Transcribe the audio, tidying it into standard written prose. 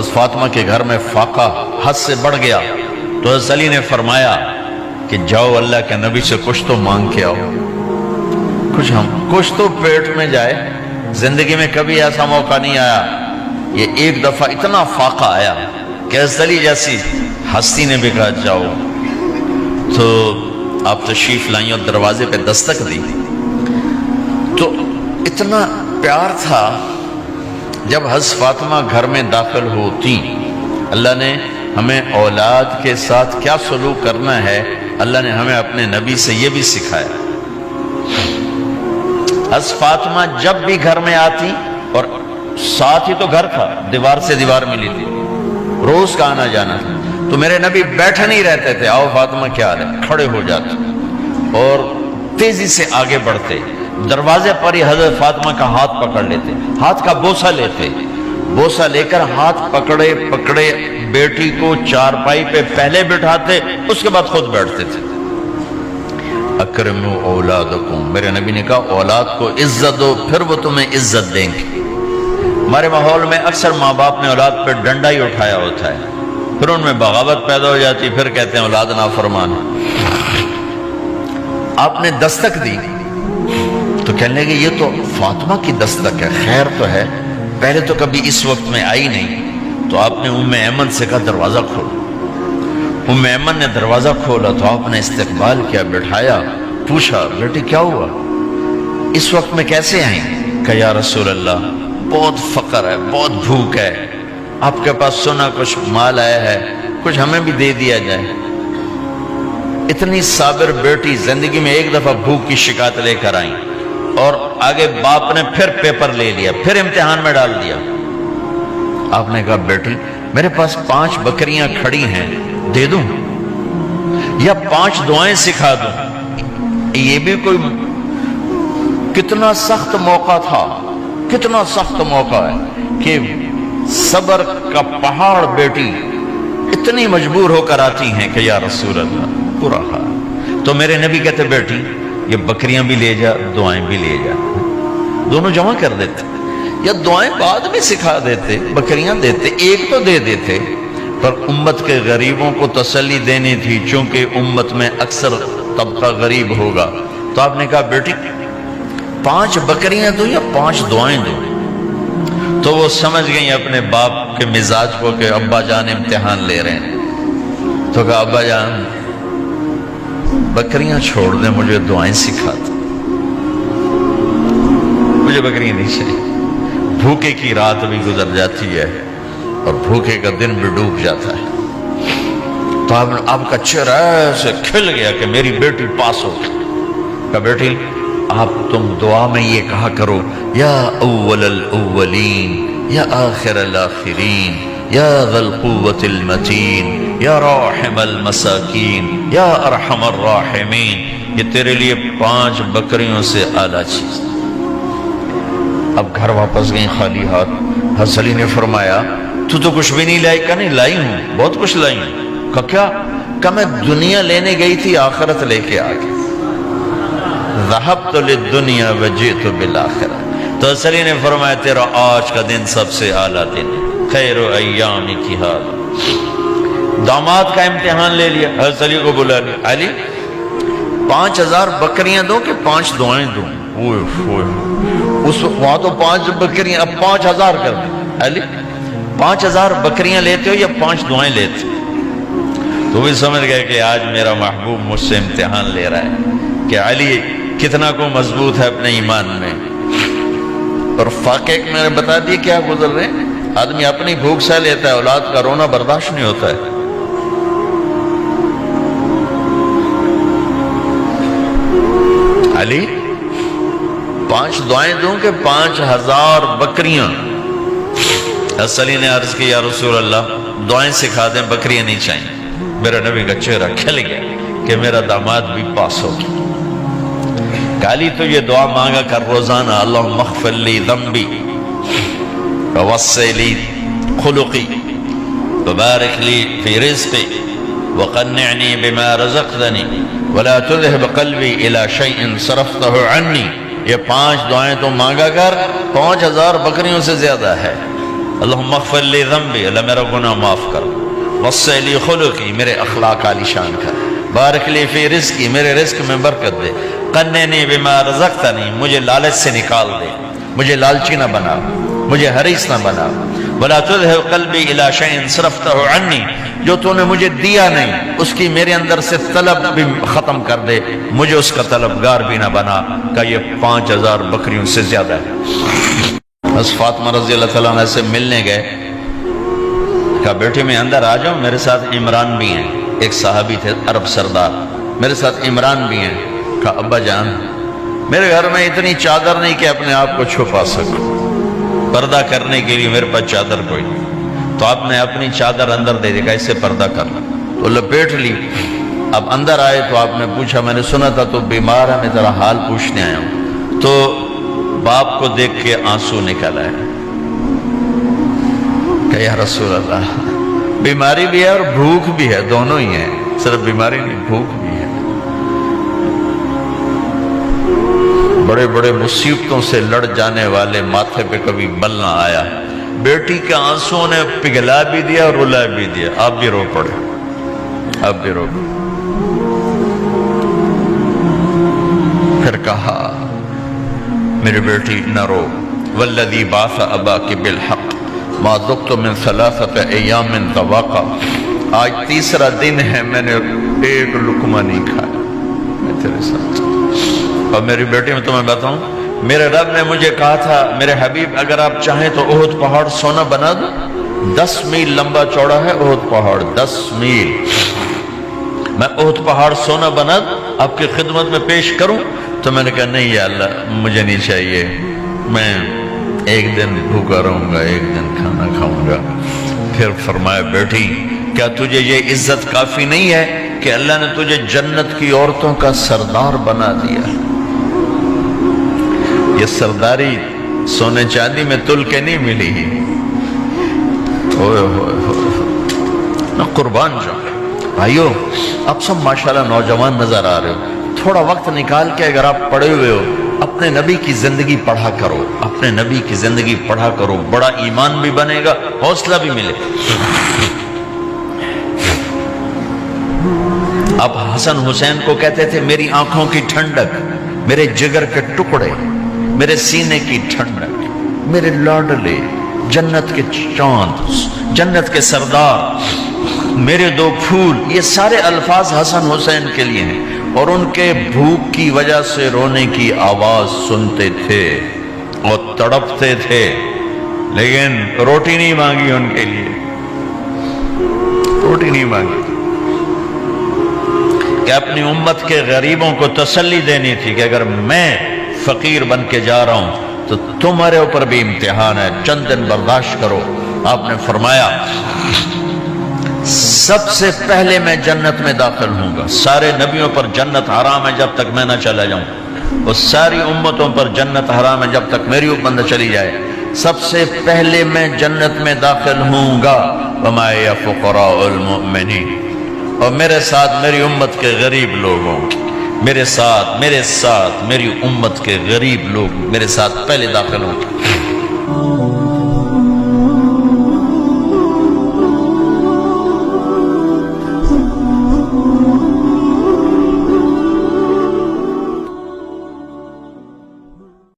حضرت فاطمہ کے گھر میں فاقہ حد سے بڑھ گیا تو حضرت علی نے فرمایا کہ جاؤ اللہ کے نبی سے کچھ تو مانگ کے آؤ، کچھ تو پیٹ میں جائے۔ زندگی میں کبھی ایسا موقع نہیں آیا، یہ ایک دفعہ اتنا فاقہ آیا کہ حضرت علی جیسی ہستی نے بھی کہا جاؤ۔ تو آپ تشریف لائیں اور دروازے پہ دستک دی تو اتنا پیار تھا۔ جب حضرت فاطمہ گھر میں داخل ہوتی، اللہ نے ہمیں اولاد کے ساتھ کیا سلوک کرنا ہے، اللہ نے ہمیں اپنے نبی سے یہ بھی سکھایا۔ حضرت فاطمہ جب بھی گھر میں آتی، اور ساتھ ہی تو گھر تھا، دیوار سے دیوار ملی تھی، روز کا آنا جانا تھا، تو میرے نبی بیٹھے نہیں رہتے تھے، آؤ فاطمہ کیا حال ہے، کھڑے ہو جاتے اور تیزی سے آگے بڑھتے، دروازے پر ہی حضرت فاطمہ کا ہاتھ پکڑ لیتے، ہاتھ کا بوسہ لیتے، بوسہ لے کر ہاتھ پکڑے پکڑے بیٹی کو چارپائی پہ پہلے بٹھاتے، اس کے بعد خود بیٹھتے تھے۔ اکرموا اولادکم، میرے نبی نے کہا اولاد کو عزت دو، پھر وہ تمہیں عزت دیں گے۔ ہمارے ماحول میں اکثر ماں باپ نے اولاد پہ ڈنڈا ہی اٹھایا ہوتا ہے، پھر ان میں بغاوت پیدا ہو جاتی، پھر کہتے ہیں اولاد نافرمان ہے۔ آپ نے دستک دی تو کہنے لگے یہ تو فاطمہ کی دستک ہے، خیر تو ہے، پہلے تو کبھی اس وقت میں آئی نہیں۔ تو آپ نے ام ایمن سے کہا دروازہ کھولو۔ ام ایمن نے دروازہ کھولا تو آپ نے استقبال کیا، بٹھایا، پوچھا بیٹی کیا ہوا، اس وقت میں کیسے آئیں؟ کہ یا رسول اللہ بہت فقر ہے، بہت بھوک ہے، آپ کے پاس سنا کچھ مال آیا ہے، کچھ ہمیں بھی دے دیا جائے۔ اتنی صابر بیٹی زندگی میں ایک دفعہ بھوک کی شکایت لے کر آئیں، اور آگے باپ نے پھر پیپر لے لیا، پھر امتحان میں ڈال دیا۔ آپ نے کہا بیٹی میرے پاس 5 بکریاں کھڑی ہیں، دے دوں یا 5 دعائیں سکھا دوں؟ یہ بھی کوئی کتنا سخت موقع تھا، کتنا سخت موقع ہے کہ صبر کا پہاڑ بیٹی اتنی مجبور ہو کر آتی ہیں کہ یا رسول اللہ برا حال۔ تو میرے نبی کہتے بیٹی یہ بکریاں بھی لے جا، دعائیں بھی لے جا، دونوں جمع کر دیتے، یا دعائیں بعد میں سکھا دیتے، بکریاں دیتے، ایک تو دے دیتے، پر امت کے غریبوں کو تسلی دینی تھی، چونکہ امت میں اکثر طبقہ غریب ہوگا۔ تو آپ نے کہا بیٹی 5 بکریاں دوں یا 5 دعائیں دوں؟ تو وہ سمجھ گئیں اپنے باپ کے مزاج کو کہ ابا جان امتحان لے رہے ہیں۔ تو کہا ابا جان بکریاں چھوڑ دیں، مجھے دعائیں سکھا دیں، مجھے بکریاں نہیں چاہیے۔ بھوکے کی رات بھی گزر جاتی ہے اور بھوکے کا دن بھی ڈوب جاتا ہے۔ تو آپ کا چہرہ ایسے کھل گیا کہ میری بیٹی پاس ہو گئی۔ کہا بیٹی آپ تم دعا میں یہ کہا کرو یا اول الاولین یا آخر الاخرین یا ذا القوة المتین یا راحم المساکین یا ارحم الراحمین، یہ تیرے لیے 5 بکریوں سے اعلیٰ چیز۔ اب گھر واپس گئیں خالی ہاتھ۔ حضرت علی نے فرمایا تو کچھ بھی نہیں لائی؟ کہ نہیں لائی ہوں، بہت کچھ لائی ہوں۔ کہا کیا؟ کہ میں دنیا لینے گئی تھی، آخرت لے کے آ گئی۔ ذهبت للدنیا وجئت بالآخرہ۔ تو حضرت علی نے فرمایا تیرا آج کا دن سب سے اعلیٰ دن، خیر ایامک ھذا۔ داماد کا امتحان لے لیا، حضرت علی کو بلا لیا، علی 5000 بکریاں دو کہ 5 دعائیں دوں؟ اس وہاں تو 5 بکریاں، اب 5000 کر دیں۔ علی 5000 بکریاں لیتے ہو یا 5 دعائیں لیتے ہو؟ تو بھی سمجھ گئے کہ آج میرا محبوب مجھ سے امتحان لے رہا ہے کہ علی کتنا کو مضبوط ہے اپنے ایمان میں۔ اور فاقے میں نے بتا دی کیا گزر رہے ہیں۔ آدمی اپنی بھوک سہ لیتا ہے، اولاد کا رونا برداشت نہیں ہوتا ہے۔ علی 5 دعائیں دوں کہ 5000 بکریاں؟ حضرت علی نے عرض کی یا رسول اللہ دعائیں سکھا دیں، بکریاں نہیں چاہیے۔ میرا نبی کا چہرہ کھل گیا کہ میرا داماد بھی پاس ہو گیا۔ علی تو یہ دعا مانگا کر روزانہ، اللہم اغفر لی ذنبی ووسع لی خلقی وبارک لی فی رزقی وقنعنی بما رزقتنی ولا تذهب قلبی الی شیء صرفتہ عنی۔ یہ 5 دعائیں تو مانگا کر، 5000 بکریوں سے زیادہ ہے۔ اللہم اغفر لی ذنبی، اللہ میرا گناہ معاف کر، وسع لی خلقی، میرے اخلاق عالی شان کر، بارک لی فی رزقی، میرے رزق میں برکت دے، قننی بما رزقتنی، مجھے لالچ سے نکال دے، مجھے لالچی نہ بنا، مجھے حریص نہ بنا، ولا تذهب قلبی الی شیء صرفتہ عنی، جو تو نے مجھے دیا نہیں اس کی میرے اندر سے طلب بھی ختم کر دے، مجھے اس کا طلبگار بھی نہ بنا، کہ یہ 5000 بکریوں سے زیادہ ہے۔ بس فاطمہ رضی اللہ تعالیٰ عنہ سے ملنے گئے، کہا بیٹے میں اندر آ جاؤں، میرے ساتھ عمران بھی ہیں، ایک صحابی تھے عرب سردار، میرے ساتھ عمران بھی ہیں۔ کہا ابا جان میرے گھر میں اتنی چادر نہیں کہ اپنے آپ کو چھپا سکوں، پردہ کرنے کے لیے میرے پاس چادر کوئی نہیں، تو آپ نے اپنی چادر اندر دے دی، کہا اس سے پردہ کر تو لپیٹ لی۔ اب اندر آئے تو آپ نے پوچھا میں نے سنا تھا تو بیمار ہے، میں تیرا حال پوچھنے آیا ہوں۔ تو باپ کو دیکھ کے آنسو نکل آئے کہ یا رسول اللہ بیماری بھی ہے اور بھوک بھی ہے، دونوں ہی ہیں، صرف بیماری نہیں بھوک بھی ہے، بڑے بڑے مصیبتوں سے لڑ جانے والے ماتھے پہ کبھی بل نہ آیا، بیٹی کے آنسوں نے پگھلا بھی دیا اور رلا بھی دیا، آپ بھی رو پڑے، آپ بھی رو پڑے۔ پھر کہا میری بیٹی نہ رو، والذی بعث اباک بالحق ما دقت من 3 ایام طواقا، آج تیسرا دن ہے میں نے ایک لقمہ نہیں کھایا، میں تیرے ساتھ۔ اور میری بیٹی میں تمہیں بتاؤں، میرے رب نے مجھے کہا تھا میرے حبیب اگر آپ چاہیں تو احد پہاڑ سونا بنا دو، 10 میل لمبا چوڑا ہے احد پہاڑ، 10 میل، میں احد پہاڑ سونا بنا دوں آپ کی خدمت میں پیش کروں؟ تو میں نے کہا نہیں یا اللہ مجھے نہیں چاہیے، میں ایک دن بھوکا رہوں گا، ایک دن کھانا کھاؤں گا۔ پھر فرمایا بیٹی کیا تجھے یہ عزت کافی نہیں ہے کہ اللہ نے تجھے جنت کی عورتوں کا سردار بنا دیا؟ یہ سرداری سونے چاندی میں تل کے نہیں ملی، ہوئے ہوئے ہوئے میں قربان جاؤں۔ بھائیو آپ سب ماشاءاللہ نوجوان نظر آ رہے ہو، تھوڑا وقت نکال کے اگر آپ پڑھے ہوئے ہو اپنے نبی کی زندگی پڑھا کرو، اپنے نبی کی زندگی پڑھا کرو، بڑا ایمان بھی بنے گا، حوصلہ بھی ملے۔ اب حسن حسین کو کہتے تھے میری آنکھوں کی ٹھنڈک، میرے جگر کے ٹکڑے، میرے سینے کی ٹھنڈک، میرے لاڈلے، جنت کے چاند، جنت کے سردار، میرے 2 پھول، یہ سارے الفاظ حسن حسین کے لیے ہیں، اور ان کے بھوک کی وجہ سے رونے کی آواز سنتے تھے اور تڑپتے تھے، لیکن روٹی نہیں مانگی ان کے لیے، روٹی نہیں مانگی، کہ اپنی امت کے غریبوں کو تسلی دینی تھی کہ اگر میں فقیر بن کے جا رہا ہوں تو تمہارے اوپر بھی امتحان ہے، چند دن برداشت کرو۔ آپ نے فرمایا سب سے پہلے میں جنت میں داخل ہوں گا، سارے نبیوں پر جنت حرام ہے جب تک میں نہ چلا جاؤں، اور ساری امتوں پر جنت حرام ہے جب تک میری امت نہ چلی جائے، سب سے پہلے میں جنت میں داخل ہوں گا، وما یا فقراء المؤمنین، اور میرے ساتھ میری امت کے غریب لوگوں، میرے ساتھ میری امت کے غریب لوگ میرے ساتھ پہلے داخل ہوں گے۔